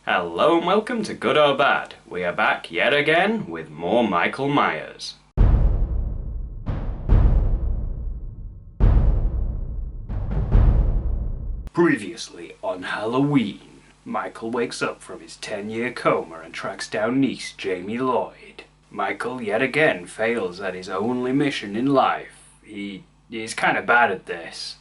Hello and welcome to Good or Bad. We are back yet again with more Michael Myers. Previously on Halloween, Michael wakes up from his 10-year coma and tracks down niece Jamie Lloyd. Michael yet again fails at his only mission in life. He's kind of bad at this.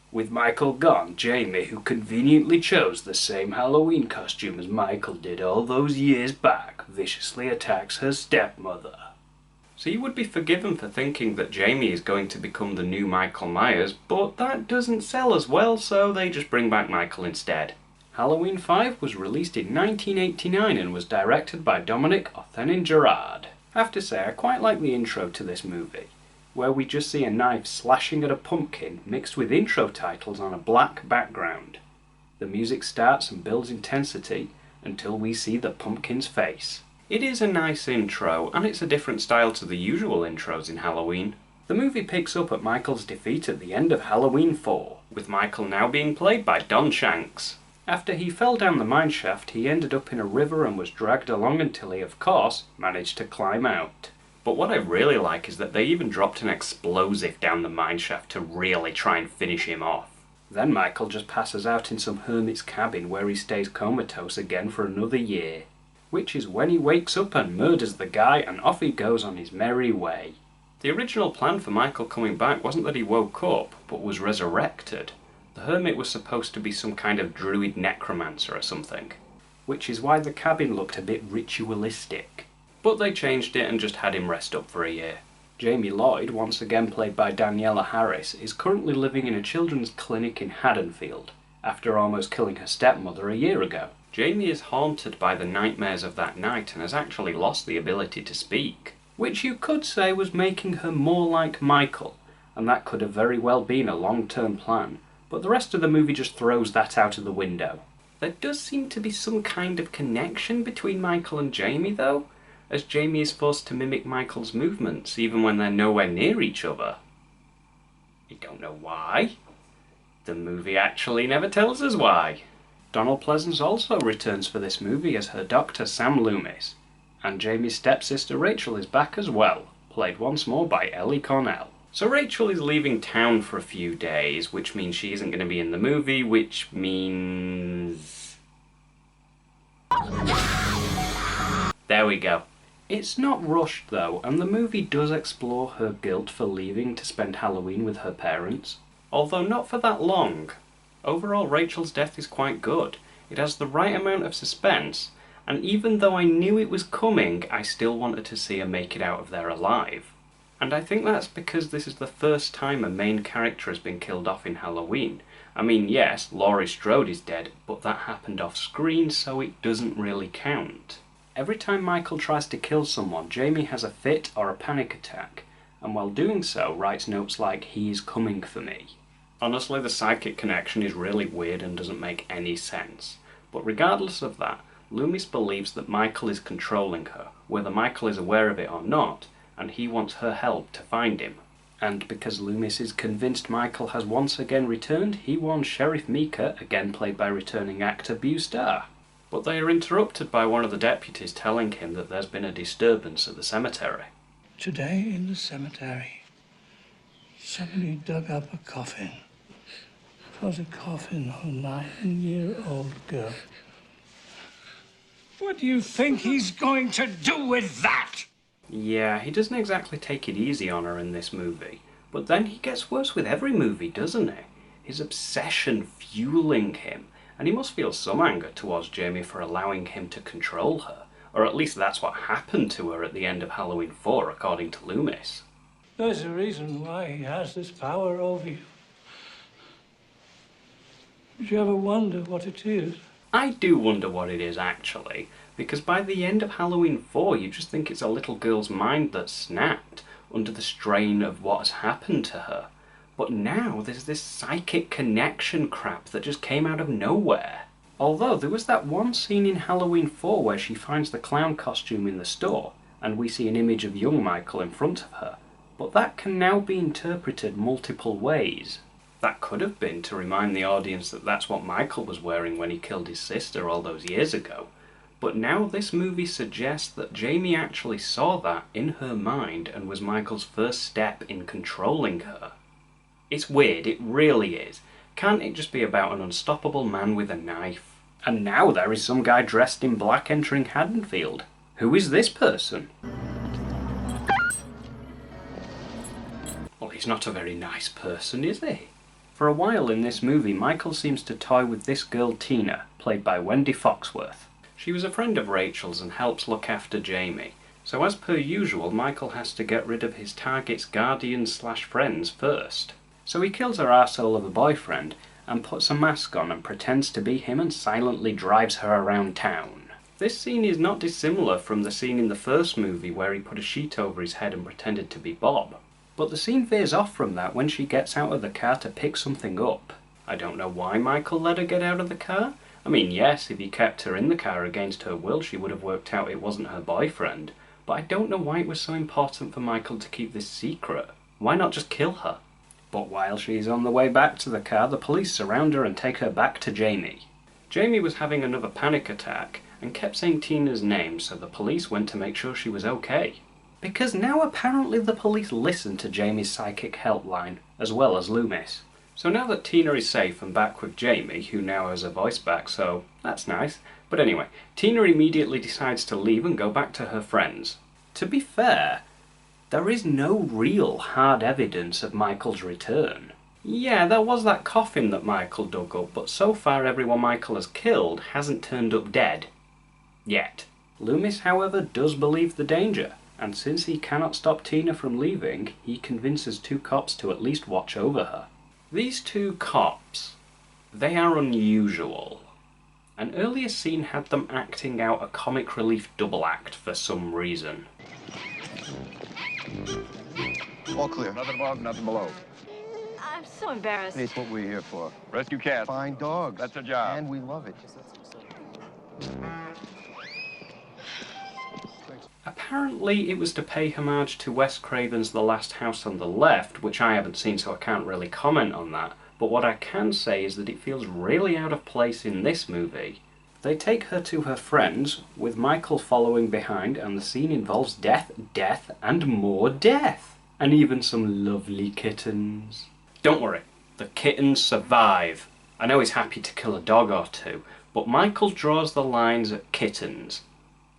With Michael gone, Jamie, who conveniently chose the same Halloween costume as Michael did all those years back, viciously attacks her stepmother. So you would be forgiven for thinking that Jamie is going to become the new Michael Myers, but that doesn't sell as well, so they just bring back Michael instead. Halloween 5 was released in 1989 and was directed by Dominic Othenin-Gerard. I have to say, I quite like the intro to this movie, where we just see a knife slashing at a pumpkin mixed with intro titles on a black background. The music starts and builds intensity until we see the pumpkin's face. It is a nice intro, and it's a different style to the usual intros in Halloween. The movie picks up at Michael's defeat at the end of Halloween 4, with Michael now being played by Don Shanks. After he fell down the mineshaft, he ended up in a river and was dragged along until he, of course, managed to climb out. But what I really like is that they even dropped an explosive down the mineshaft to really try and finish him off. Then Michael just passes out in some hermit's cabin where he stays comatose again for another year. Which is when he wakes up and murders the guy and off he goes on his merry way. The original plan for Michael coming back wasn't that he woke up, but was resurrected. The hermit was supposed to be some kind of druid necromancer or something. Which is why the cabin looked a bit ritualistic. But they changed it and just had him rest up for a year. Jamie Lloyd, once again played by Daniela Harris, is currently living in a children's clinic in Haddonfield, after almost killing her stepmother a year ago. Jamie is haunted by the nightmares of that night and has actually lost the ability to speak, which you could say was making her more like Michael, and that could have very well been a long-term plan, but the rest of the movie just throws that out of the window. There does seem to be some kind of connection between Michael and Jamie though, as Jamie is forced to mimic Michael's movements even when they're nowhere near each other. I don't know why. The movie actually never tells us why. Donald Pleasence also returns for this movie as her doctor Sam Loomis, and Jamie's stepsister Rachel is back as well, played once more by Ellie Cornell. So Rachel is leaving town for a few days, which means she isn't going to be in the movie, which means... There we go. It's not rushed though, and the movie does explore her guilt for leaving to spend Halloween with her parents, although not for that long. Overall, Rachel's death is quite good. It has the right amount of suspense, and even though I knew it was coming, I still wanted to see her make it out of there alive. And I think that's because this is the first time a main character has been killed off in Halloween. I mean, yes, Laurie Strode is dead, but that happened off screen, so it doesn't really count. Every time Michael tries to kill someone, Jamie has a fit or a panic attack, and while doing so writes notes like, "He is coming for me." Honestly, the psychic connection is really weird and doesn't make any sense. But regardless of that, Loomis believes that Michael is controlling her, whether Michael is aware of it or not, and he wants her help to find him. And because Loomis is convinced Michael has once again returned, he warns Sheriff Meeker, again played by returning actor Beau Starr. But they are interrupted by one of the deputies telling him that there's been a disturbance at the cemetery. Today in the cemetery, somebody dug up a coffin. It was a coffin of a 9-year-old girl. What do you think he's going to do with that? Yeah, he doesn't exactly take it easy on her in this movie. But then he gets worse with every movie, doesn't he? His obsession fueling him. And he must feel some anger towards Jamie for allowing him to control her. Or at least that's what happened to her at the end of Halloween 4, according to Loomis. There's a reason why he has this power over you. Did you ever wonder what it is? I do wonder what it is, actually, because by the end of Halloween 4, you just think it's a little girl's mind that snapped under the strain of what has happened to her. But now there's this psychic connection crap that just came out of nowhere. Although there was that one scene in Halloween 4 where she finds the clown costume in the store, and we see an image of young Michael in front of her. But that can now be interpreted multiple ways. That could have been to remind the audience that that's what Michael was wearing when he killed his sister all those years ago, But now this movie suggests that Jamie actually saw that in her mind and was Michael's first step in controlling her. It's weird, it really is. Can't it just be about an unstoppable man with a knife? And now there is some guy dressed in black entering Haddonfield. Who is this person? Well, he's not a very nice person, is he? For a while in this movie, Michael seems to toy with this girl Tina, played by Wendy Foxworth. She was a friend of Rachel's and helps look after Jamie. So as per usual, Michael has to get rid of his target's guardians/friends first. So he kills her arsehole of a boyfriend and puts a mask on and pretends to be him and silently drives her around town. This scene is not dissimilar from the scene in the first movie where he put a sheet over his head and pretended to be Bob. But the scene veers off from that when she gets out of the car to pick something up. I don't know why Michael let her get out of the car. I mean, yes, if he kept her in the car against her will, she would have worked out it wasn't her boyfriend. But I don't know why it was so important for Michael to keep this secret. Why not just kill her? But while she's on the way back to the car, the police surround her and take her back to Jamie. Jamie was having another panic attack and kept saying Tina's name, so the police went to make sure she was okay. Because now apparently the police listen to Jamie's psychic helpline, as well as Loomis. So now that Tina is safe and back with Jamie, who now has her voice back, so that's nice. But anyway, Tina immediately decides to leave and go back to her friends. To be fair, there is no real hard evidence of Michael's return. Yeah, there was that coffin that Michael dug up, but so far everyone Michael has killed hasn't turned up dead. Yet. Loomis, however, does believe the danger, and since he cannot stop Tina from leaving, he convinces two cops to at least watch over her. These two cops, they are unusual. An earlier scene had them acting out a comic relief double act for some reason. All clear. Nothing above, nothing below. I'm so embarrassed. It's what we're here for. Rescue cats. Find dogs. That's our job. And we love it. Apparently it was to pay homage to Wes Craven's The Last House on the Left, which I haven't seen so I can't really comment on that, but what I can say is that it feels really out of place in this movie. They take her to her friends, with Michael following behind, and the scene involves death, death, and more death. And even some lovely kittens. Don't worry, the kittens survive. I know he's happy to kill a dog or two, but Michael draws the lines at kittens.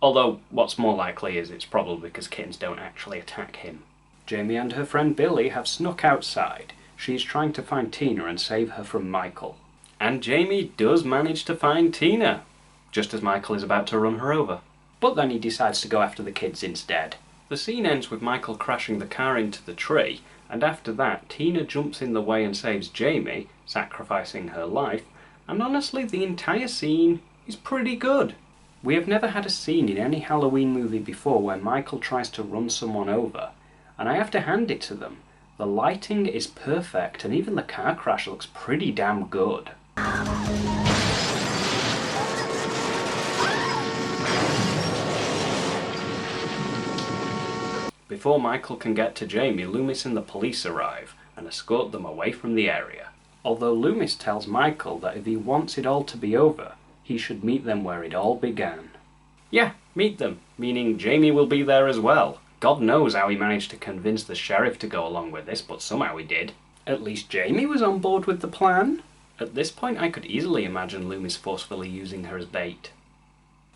Although, what's more likely is it's probably because kittens don't actually attack him. Jamie and her friend Billy have snuck outside. She's trying to find Tina and save her from Michael. And Jamie does manage to find Tina, just as Michael is about to run her over. But then he decides to go after the kids instead. The scene ends with Michael crashing the car into the tree, and after that Tina jumps in the way and saves Jamie, sacrificing her life, and honestly the entire scene is pretty good. We have never had a scene in any Halloween movie before where Michael tries to run someone over, and I have to hand it to them. The lighting is perfect, and even the car crash looks pretty damn good. Before Michael can get to Jamie, Loomis and the police arrive and escort them away from the area. Although Loomis tells Michael that if he wants it all to be over, he should meet them where it all began. Yeah, meet them, meaning Jamie will be there as well. God knows how he managed to convince the sheriff to go along with this, but somehow he did. At least Jamie was on board with the plan. At this point I could easily imagine Loomis forcefully using her as bait.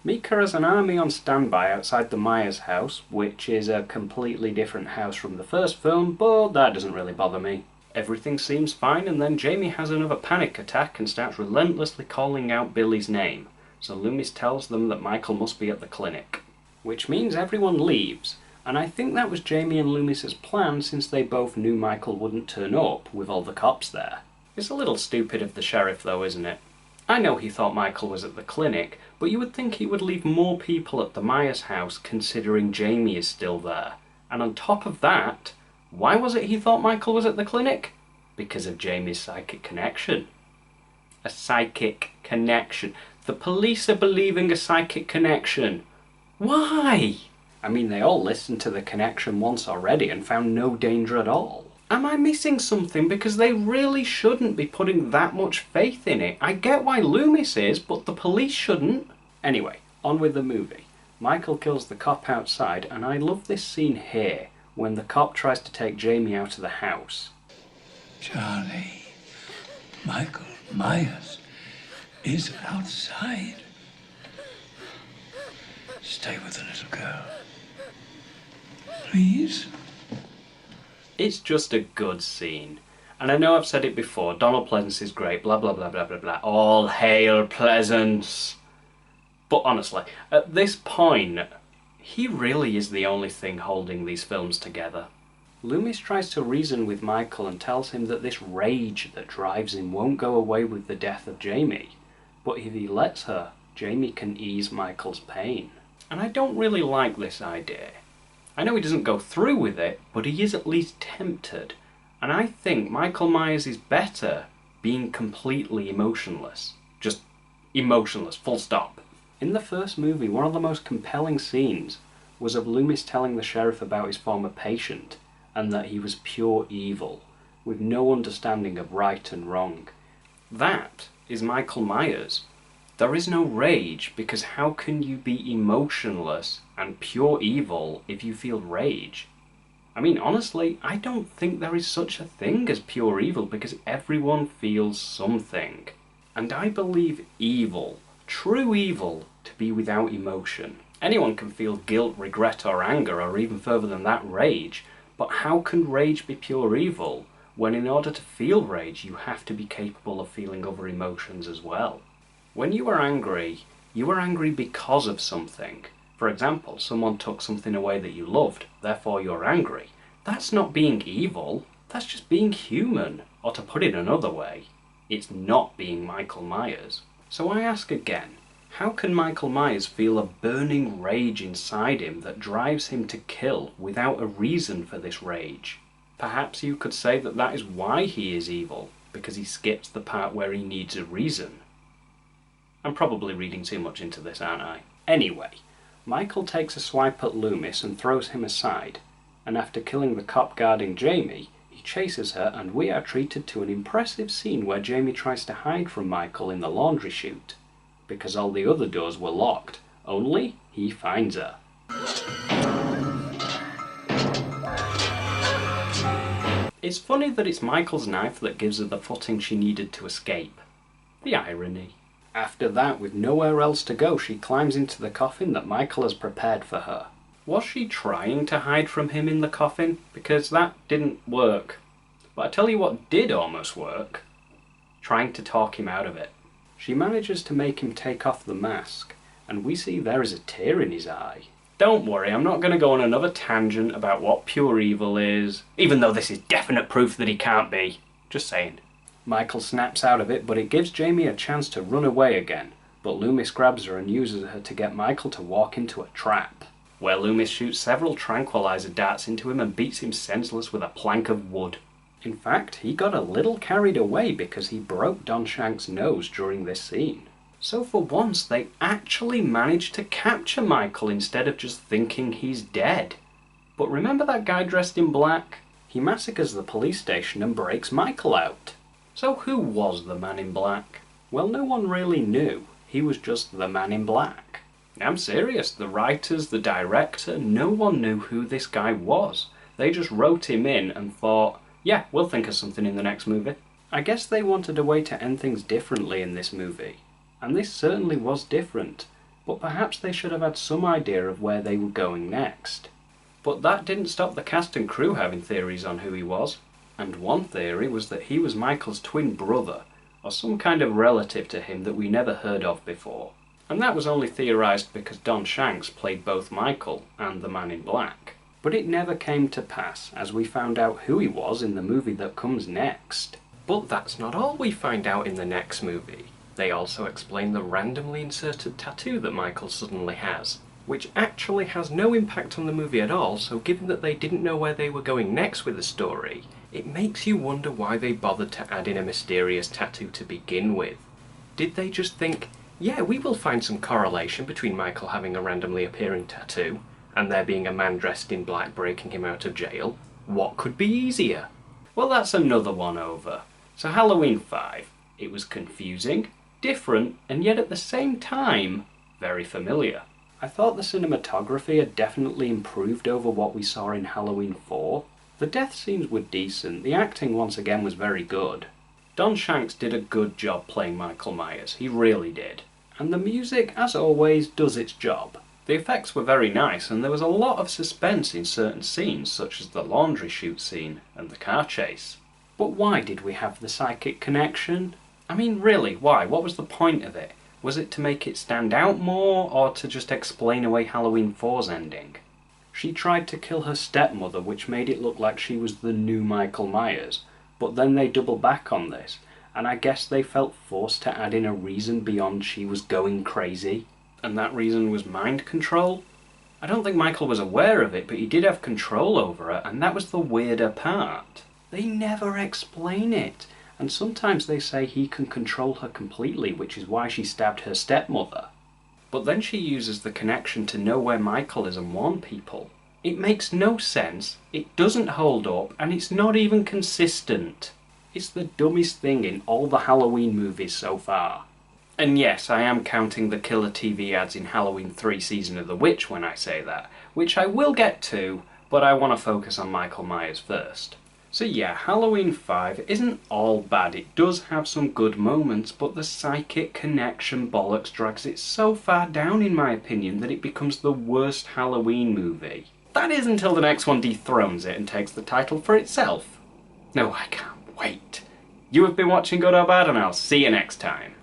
Mika has an army on standby outside the Myers house, which is a completely different house from the first film, but that doesn't really bother me. Everything seems fine, and then Jamie has another panic attack and starts relentlessly calling out Billy's name, so Loomis tells them that Michael must be at the clinic. Which means everyone leaves, and I think that was Jamie and Loomis's plan since they both knew Michael wouldn't turn up with all the cops there. It's a little stupid of the sheriff though, isn't it? I know he thought Michael was at the clinic, but you would think he would leave more people at the Myers house considering Jamie is still there. And on top of that, why was it he thought Michael was at the clinic? Because of Jamie's psychic connection. A psychic connection. The police are believing a psychic connection. Why? I mean, they all listened to the connection once already and found no danger at all. Am I missing something? Because they really shouldn't be putting that much faith in it. I get why Loomis is, but the police shouldn't. Anyway, On with the movie. Michael kills the cop outside, and I love this scene here, when the cop tries to take Jamie out of the house. Charlie, Michael Myers is outside. Stay with the little girl. Please? It's just a good scene. And I know I've said it before, Donald Pleasance is great, blah blah blah blah blah blah. All hail Pleasance! But honestly, at this point, he really is the only thing holding these films together. Loomis tries to reason with Michael and tells him that this rage that drives him won't go away with the death of Jamie, but if he lets her, Jamie can ease Michael's pain. And I don't really like this idea. I know he doesn't go through with it, but he is at least tempted. And I think Michael Myers is better being completely emotionless. Just emotionless, full stop. In the first movie, one of the most compelling scenes was of Loomis telling the sheriff about his former patient, and that he was pure evil, with no understanding of right and wrong. That is Michael Myers. There is no rage, because how can you be emotionless and pure evil if you feel rage? I mean, honestly, I don't think there is such a thing as pure evil, because everyone feels something. And I believe evil, true evil, to be without emotion. Anyone can feel guilt, regret or anger, or even further than that, rage. But how can rage be pure evil, when in order to feel rage you have to be capable of feeling other emotions as well? When you are angry because of something. For example, someone took something away that you loved, therefore you're angry. That's not being evil, that's just being human. Or to put it another way, it's not being Michael Myers. So I ask again, how can Michael Myers feel a burning rage inside him that drives him to kill without a reason for this rage? Perhaps you could say that that is why he is evil, because he skips the part where he needs a reason. I'm probably reading too much into this, aren't I? Anyway, Michael takes a swipe at Loomis and throws him aside, and after killing the cop guarding Jamie, he chases her and we are treated to an impressive scene where Jamie tries to hide from Michael in the laundry chute, because all the other doors were locked, only he finds her. It's funny that it's Michael's knife that gives her the footing she needed to escape. The irony. After that, with nowhere else to go, she climbs into the coffin that Michael has prepared for her. Was she trying to hide from him in the coffin? Because that didn't work. But I tell you what did almost work. Trying to talk him out of it. She manages to make him take off the mask, and we see there is a tear in his eye. Don't worry, I'm not going to go on another tangent about what pure evil is, even though this is definite proof that he can't be. Just saying. Michael snaps out of it, but it gives Jamie a chance to run away again, but Loomis grabs her and uses her to get Michael to walk into a trap, where Loomis shoots several tranquilizer darts into him and beats him senseless with a plank of wood. In fact, he got a little carried away because he broke Don Shank's nose during this scene. So for once, they actually managed to capture Michael instead of just thinking he's dead. But remember that guy dressed in black? He massacres the police station and breaks Michael out. So who was the Man in Black? Well, no one really knew. He was just the Man in Black. I'm serious, the writers, the director, no one knew who this guy was. They just wrote him in and thought, yeah, we'll think of something in the next movie. I guess they wanted a way to end things differently in this movie. And this certainly was different, but perhaps they should have had some idea of where they were going next. But that didn't stop the cast and crew having theories on who he was. And one theory was that he was Michael's twin brother, or some kind of relative to him that we never heard of before. And that was only theorised because Don Shanks played both Michael and the Man in Black. But it never came to pass, as we found out who he was in the movie that comes next. But that's not all we find out in the next movie. They also explain the randomly inserted tattoo that Michael suddenly has, which actually has no impact on the movie at all, so given that they didn't know where they were going next with the story, it makes you wonder why they bothered to add in a mysterious tattoo to begin with. Did they just think, yeah, we will find some correlation between Michael having a randomly appearing tattoo, and there being a man dressed in black breaking him out of jail? What could be easier? Well, that's another one over. So Halloween 5. It was confusing, different, and yet at the same time, very familiar. I thought the cinematography had definitely improved over what we saw in Halloween 4. The death scenes were decent, the acting once again was very good. Don Shanks did a good job playing Michael Myers, he really did. And the music, as always, does its job. The effects were very nice, and there was a lot of suspense in certain scenes, such as the laundry chute scene and the car chase. But why did we have the psychic connection? I mean, really, why? What was the point of it? Was it to make it stand out more, or to just explain away Halloween 4's ending? She tried to kill her stepmother, which made it look like she was the new Michael Myers, but then they double back on this, and I guess they felt forced to add in a reason beyond she was going crazy, and that reason was mind control? I don't think Michael was aware of it, but he did have control over her, and that was the weirder part. They never explain it, and sometimes they say he can control her completely, which is why she stabbed her stepmother. But then she uses the connection to know where Michael is and warn people. It makes no sense, it doesn't hold up, and it's not even consistent. It's the dumbest thing in all the Halloween movies so far. And yes, I am counting the killer TV ads in Halloween 3 Season of the Witch when I say that, which I will get to, but I want to focus on Michael Myers first. So yeah, Halloween 5 isn't all bad, it does have some good moments, but the psychic connection bollocks drags it so far down in my opinion that it becomes the worst Halloween movie. That is until the next one dethrones it and takes the title for itself. No, I can't wait. You have been watching Good or Bad, and I'll see you next time.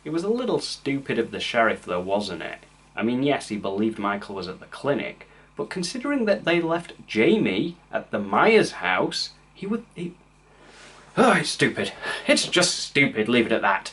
It was a little stupid of the sheriff though, wasn't it? I mean, yes, he believed Michael was at the clinic, but considering that they left Jamie at the Myers house, Oh, it's stupid. It's just stupid, leave it at that.